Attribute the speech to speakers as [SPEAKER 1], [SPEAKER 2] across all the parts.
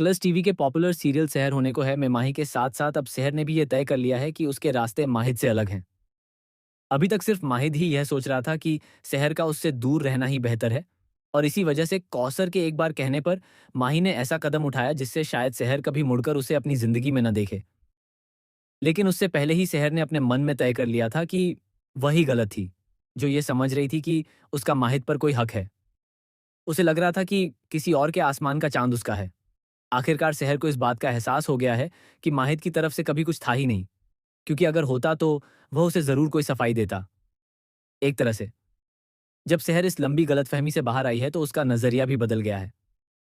[SPEAKER 1] Colors TV के popular serial सहर होने को है में माही के साथ साथ अब सहर ने भी ये तय कर लिया है कि उसके रास्ते माहिद से अलग हैं। अभी तक सिर्फ माहिद ही यह सोच रहा था कि सहर का उससे दूर रहना ही बेहतर है, और इसी वजह से कौसर के एक बार कहने पर माही ने ऐसा कदम उठाया जिससे शायद सहर कभी मुड़कर उसे अपनी जिंदगी में न देखे। लेकिन उससे पहले ही सहर ने अपने मन में तय कर लिया था कि वही गलत थी, जो ये समझ रही थी कि उसका माहिद पर कोई हक है। उसे लग रहा था कि किसी और के आसमान का चांद उसका है। आखिरकार शहर को इस बात का एहसास हो गया है कि माहिद की तरफ से कभी कुछ था ही नहीं, क्योंकि अगर होता तो वह उसे ज़रूर कोई सफाई देता। एक तरह से, जब शहर इस लंबी गलतफ़हमी से बाहर आई है तो उसका नज़रिया भी बदल गया है।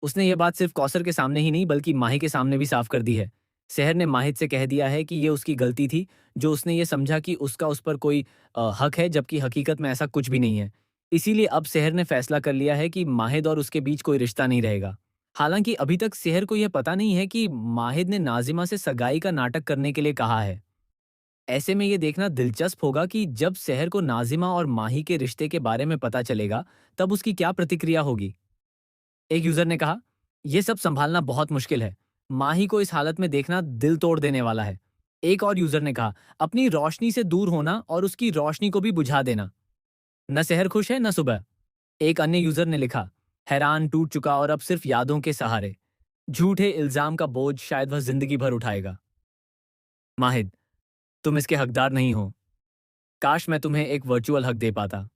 [SPEAKER 1] उसने ये बात सिर्फ कौसर के सामने ही नहीं बल्कि माही के सामने भी साफ कर दी है। शहर ने माहिद से कह दिया है कि ये उसकी गलती थी, जो उसने ये समझा कि उसका उस पर कोई हक है, जबकि हकीकत में ऐसा कुछ भी नहीं है। इसीलिए अब शहर ने फैसला कर लिया है कि माहिद और उसके बीच कोई रिश्ता नहीं रहेगा। हालांकि अभी तक शहर को यह पता नहीं है कि माहिद ने नाजिमा से सगाई का नाटक करने के लिए कहा है। ऐसे में ये देखना दिलचस्प होगा कि जब शहर को नाजिमा और माही के रिश्ते के बारे में पता चलेगा, तब उसकी क्या प्रतिक्रिया होगी। एक यूजर ने कहा, यह सब संभालना बहुत मुश्किल है। माही को इस हालत में देखना दिल तोड़ देने वाला है। एक और यूजर ने कहा, अपनी रोशनी से दूर होना और उसकी रोशनी को भी बुझा देना। न शहर खुश है न सुबह। एक अन्य यूजर ने लिखा, हैरान, टूट चुका और अब सिर्फ यादों के सहारे। झूठे इल्जाम का बोझ शायद वह जिंदगी भर उठाएगा। माहिद, तुम इसके हकदार नहीं हो। काश मैं तुम्हें एक वर्चुअल हक दे पाता।